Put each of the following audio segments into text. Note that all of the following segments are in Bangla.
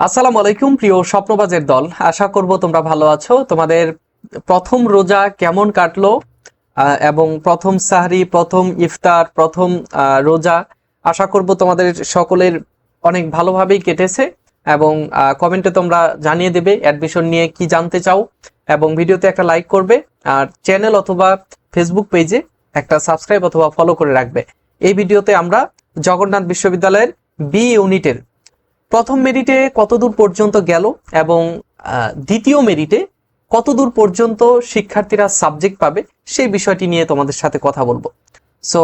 আসসালামু আলাইকুম প্রিয় স্বপ্নবাজের দল, আশা করব তোমরা ভালো আছো। তোমাদের প্রথম রোজা কেমন কাটলো এবং প্রথম সাহরি, প্রথম ইফতার, প্রথম রোজা আশা করব তোমাদের সকলের অনেক ভালোভাবেই কেটেছে। এবং কমেন্টে তোমরা জানিয়ে দেবে অ্যাডমিশন নিয়ে কি জানতে চাও, এবং ভিডিওতে একটা লাইক করবে, আর চ্যানেল অথবা ফেসবুক পেজে একটা সাবস্ক্রাইব অথবা ফলো করে রাখবে। এই ভিডিওতে আমরা জগন্নাথ বিশ্ববিদ্যালয়ের বি ইউনিটের প্রথম মেরিটে কতদূর পর্যন্ত গেল এবং দ্বিতীয় মেরিটে কতদূর পর্যন্ত শিক্ষার্থীরা সাবজেক্ট পাবে সেই বিষয়টি নিয়ে তোমাদের সাথে কথা বলবো। সো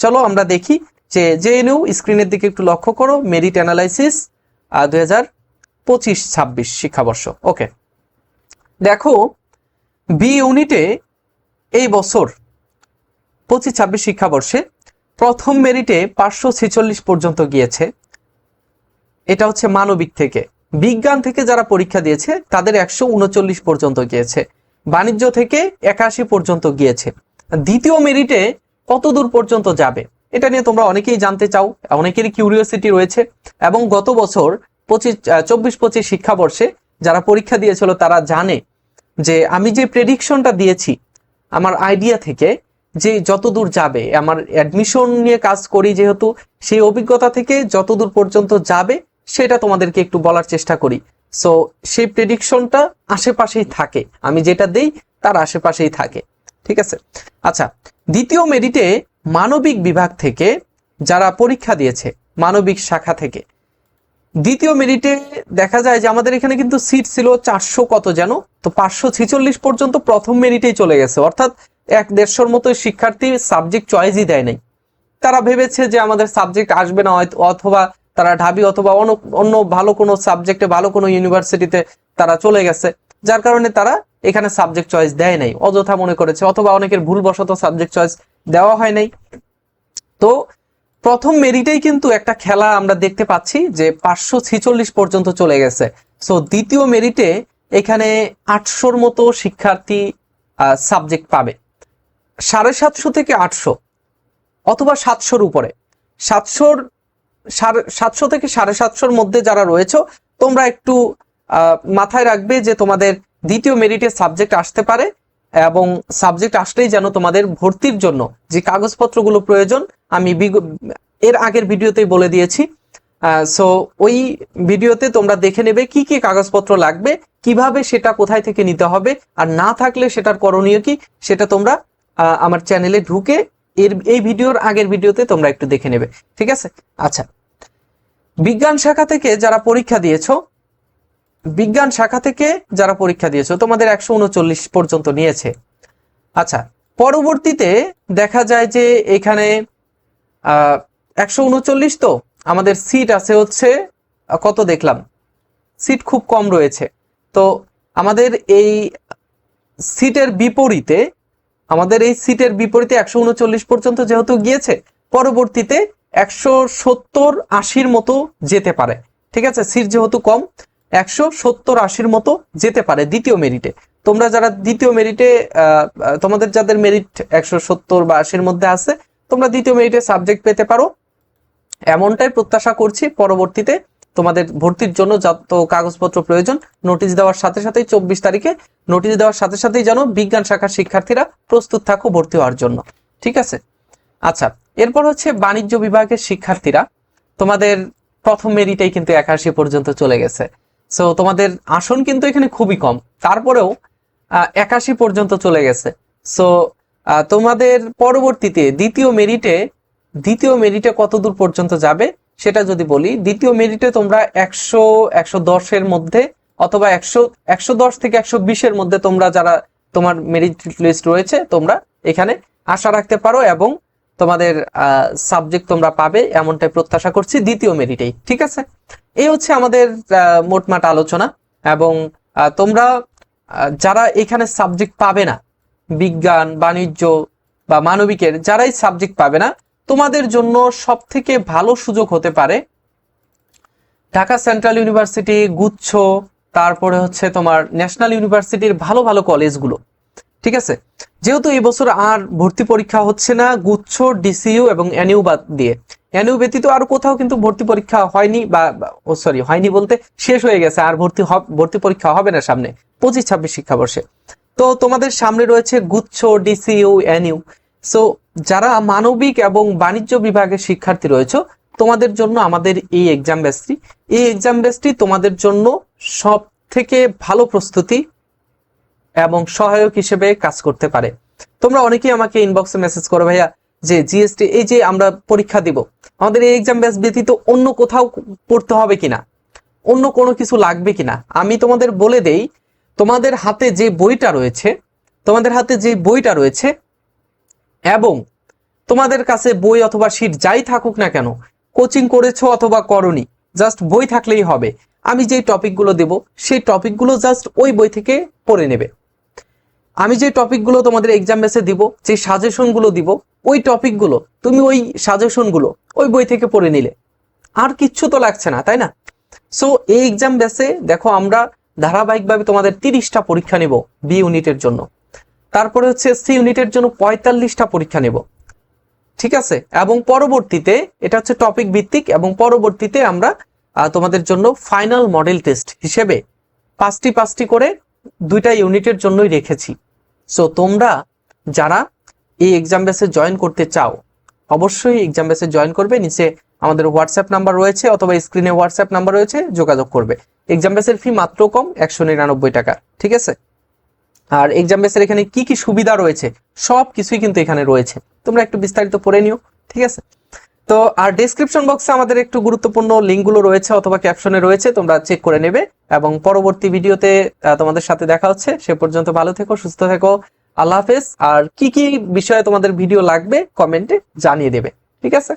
চলো আমরা দেখি যে জেএনইউ স্ক্রিনের দিকে একটু লক্ষ্য করো। মেরিট অ্যানালাইসিস 2025-26 শিক্ষাবর্ষ। ওকে, দেখো বি ইউনিটে এই বছর 25-26 শিক্ষাবর্ষে প্রথম মেরিটে 546 পর্যন্ত গিয়েছে। এটা হচ্ছে মানবিক থেকে। বিজ্ঞান থেকে যারা পরীক্ষা দিয়েছে তাদের 139 পর্যন্ত গিয়েছে। বাণিজ্য থেকে 81 পর্যন্ত গিয়েছে। দ্বিতীয় মেরিটে কত দূর পর্যন্ত যাবে এটা নিয়ে তোমরা অনেকেই জানতে চাও, অনেকেরই কিউরিওসিটি রয়েছে। এবং গত বছর 24-25 শিক্ষাবর্ষে যারা পরীক্ষা দিয়েছিল তারা জানে যে আমি যে প্রেডিকশনটা দিয়েছি আমার আইডিয়া থেকে, যে যতদূর যাবে, আমার অ্যাডমিশন নিয়ে কাজ করি যেহেতু, সেই অভিজ্ঞতা থেকে যতদূর পর্যন্ত যাবে সেটা তোমাদেরকে একটু বলার চেষ্টা করি। সো সেই প্রেডিকশনটা আশেপাশেই থাকে, আমি যেটা দেই তার আশেপাশেই থাকে। ঠিক আছে, আচ্ছা, দ্বিতীয় মেরিটে মানবিক বিভাগ থেকে যারা পরীক্ষা দিয়েছে, মানবিক শাখা থেকে দ্বিতীয় মেরিটে দেখা যায় যে আমাদের এখানে কিন্তু সিট ছিল 400 কত যেন, তো 546 পর্যন্ত প্রথম মেরিটেই চলে গেছে। অর্থাৎ 150-র মতো শিক্ষার্থী সাবজেক্ট চয়েসই দেয় নাই। তারা ভেবেছে যে আমাদের সাবজেক্ট আসবে না, অথবা তারা ঢাবি অথবা অন্য ভালো কোনো সাবজেক্টে, ভালো কোনো ইউনিভার্সিটিতে তারা চলে গেছে, যার কারণে তারা এখানে সাবজেক্ট চয়েস দেয় নাই, অযথা মনে করেছে, অথবা অনেকের ভুলবশত সাবজেক্ট চয়েস দেওয়া হয় নাই। তো প্রথম মেরিটেই কিন্তু একটা খেলা আমরা দেখতে পাচ্ছি যে 546 পর্যন্ত চলে গেছে। সো দ্বিতীয় মেরিটে এখানে 800-র মতো শিক্ষার্থী সাবজেক্ট পাবে। 750 থেকে 800 অথবা 700-র উপরে, 700 থেকে 750-র মধ্যে যারা রয়েছে তোমরা একটু মাথায় রাখবে যে তোমাদের দ্বিতীয় মেরিটে সাবজেক্ট আসতে পারে, এবং সাবজেক্ট আসলেই যেন তোমাদের ভর্তির জন্য যে কাগজপত্রগুলো প্রয়োজন আমি এর আগের ভিডিওতেই বলে দিয়েছি। সো ওই ভিডিওতে তোমরা দেখে নেবে কি কি কাগজপত্র লাগবে, কিভাবে সেটা কোথায় থেকে নিতে হবে, আর না থাকলে সেটার করণীয় কি সেটা তোমরা আমার চ্যানেলে ঢুকে এই ভিডিওর আগের ভিডিওতে তোমরা একটু দেখে নেবে। ঠিক আছে, আচ্ছা, বিজ্ঞান শাখা থেকে যারা পরীক্ষা দিয়েছো, তোমাদের 139 পর্যন্ত নিয়েছে। আচ্ছা, পরবর্তীতে দেখা যায় যে এখানে 139, তো আমাদের সিট আছে হচ্ছে কত দেখলাম, সিট খুব কম রয়েছে। তো আমাদের এই সিটের বিপরীতে 139 পর্যন্ত যেহেতু গিয়েছে, পরবর্তীতে 170-80-র মতো যেতে পারে। ঠিক আছে, সিট যেহেতু কম, 170-80-র মতো যেতে পারে দ্বিতীয় মেরিটে। তোমরা যারা দ্বিতীয় মেরিটে তোমাদের যাদের মেরিট 170 বা 80-র মধ্যে আছে, তোমরা দ্বিতীয় মেরিটে সাবজেক্ট পেতে পারো, এমনটাই প্রত্যাশা করছি। পরবর্তীতে তোমাদের ভর্তির জন্য যত কাগজপত্র প্রয়োজন নোটিশ দেওয়ার সাথে সাথেই 24 তারিখে নোটিশ দেওয়ার সাথে সাথেই যেন বিজ্ঞান শাখার শিক্ষার্থীরা প্রস্তুত থাকো ভর্তি হওয়ার জন্য। ঠিক আছে, আচ্ছা, এরপর হচ্ছে বাণিজ্য বিভাগের শিক্ষার্থীরা, তোমাদের প্রথম মেরিটেই কিন্তু 81 পর্যন্ত চলে গেছে। সো তোমাদের আসন কিন্তু এখানে খুবই কম, তারপরেও 81 পর্যন্ত চলে গেছে। সো তোমাদের পরবর্তীতে দ্বিতীয় মেরিটে কত দূর পর্যন্ত যাবে সেটা যদি বলি, দ্বিতীয় মেরিটে তোমরা 100-110-এর মধ্যে, অথবা 110 থেকে 120-এর মধ্যে তোমরা যারা তোমার মেরিট লিস্ট রয়েছে তোমরা এখানে আশা রাখতে পারো, এবং তোমাদের সাবজেক্ট তোমরা পাবে এমনটাই প্রত্যাশা করছি দ্বিতীয় মেরিটেই। ঠিক আছে, এই হচ্ছে আমাদের মোটমাট আলোচনা। এবং তোমরা যারা এখানে সাবজেক্ট পাবে না, বিজ্ঞান, বাণিজ্য বা মানবিকের যারাই সাবজেক্ট পাবে না, তোমাদের জন্য সব থেকে ভালো সুযোগ হতে পারে ঢাকা সেন্ট্রাল ইউনিভার্সিটি, গুচ্ছ, তারপরে হচ্ছে তোমার ন্যাশনাল ইউনিভার্সিটির ভালো ভালো কলেজগুলো। ঠিক আছে, যেহেতু এই বছর আর ভর্তি পরীক্ষা হচ্ছে না গুচ্ছ, ডিসিইউ এবং এনইউ বাদ দিয়ে, এনইউ ব্যতীত আর কোথাও কিন্তু ভর্তি পরীক্ষা হয়নি, বা সরি হয়নি বলতে শেষ হয়ে গেছে, আর ভর্তি পরীক্ষা হবে না সামনে 25-26 শিক্ষাবর্ষে। তো তোমাদের সামনে রয়েছে গুচ্ছ, ডিসিইউ, এনইউ। সো যারা মানবিক এবং বাণিজ্য বিভাগের শিক্ষার্থী রয়েছে, তোমাদের জন্য আমাদের এই এক্সাম বেসটি তোমাদের জন্য সব থেকে ভালো প্রস্তুতি এবং সহায়ক হিসেবে কাজ করতে পারে। তোমরা অনেকেই আমাকে ইনবক্সে মেসেজ করো, ভাইয়া যে জিএসটি এই যে আমরা পরীক্ষা দিব, আমাদের এই এক্সাম বেস ব্যতীত অন্য কোথাও পড়তে হবে কিনা, অন্য কোনো কিছু লাগবে কিনা। আমি তোমাদের বলে দেই, তোমাদের হাতে যে বইটা রয়েছে এবং তোমাদের কাছে বই অথবা শিট যাই থাকুক না কেন, কোচিং করেছো অথবা করনি, জাস্ট বই থাকলেই হবে। আমি যে টপিকগুলো দেব সেই টপিকগুলো জাস্ট ওই বই থেকে পড়ে নেবে। আমি যে টপিকগুলো তোমাদের এক্সাম বেসে দিব, যে সাজেশনগুলো দিব, ওই টপিকগুলো তুমি ওই সাজেশনগুলো ওই বই থেকে পড়ে নিলে, আর কিচ্ছু তো লাগছে না, তাই না? সো এই এক্সাম বেসে দেখো আমরা ধারাবাহিকভাবে তোমাদের 30টা পরীক্ষা নেব বি ইউনিটের জন্য, তারপরে হচ্ছে সি ইউনিটের জন্য 45টা পরীক্ষা নেব, ঠিক আছে? এবং পরবর্তীতে এটা হচ্ছে টপিক ভিত্তিক, এবং পরবর্তীতে আমরা তোমাদের জন্য ফাইনাল মডেল টেস্ট হিসেবে 5টি করে 2টা ইউনিটের জন্যই রেখেছি। সো তোমরা যারা এই এক্সাম বেসে জয়েন করতে চাও, অবশ্যই এক্সাম বেসে জয়েন করবে। নিচে আমাদের হোয়াটসঅ্যাপ নাম্বার রয়েছে অথবা স্ক্রিনে হোয়াটসঅ্যাপ নাম্বার রয়েছে, যোগাযোগ করবে। এক্সাম বেসের ফি মাত্র কম 199 টাকা, ঠিক আছে? আর এক্সাম বেসের এখানে কি কি সুবিধা রয়েছে সব কিছুই কিন্তু এখানে রয়েছে, তোমরা একটু বিস্তারিত পড়ে নিও, ঠিক আছে? তো আর ডেসক্রিপশন বক্সে আমাদের একটু গুরুত্বপূর্ণ লিঙ্কগুলো রয়েছে অথবা ক্যাপশনে রয়েছে, তোমরা চেক করে নেবে। এবং পরবর্তী ভিডিওতে তোমাদের সাথে দেখা হচ্ছে। সে পর্যন্ত ভালো থেকো, সুস্থ থেকো, আল্লাহ হাফেজ। আর কি কি বিষয়ে তোমাদের ভিডিও লাগবে কমেন্টে জানিয়ে দেবে, ঠিক আছে?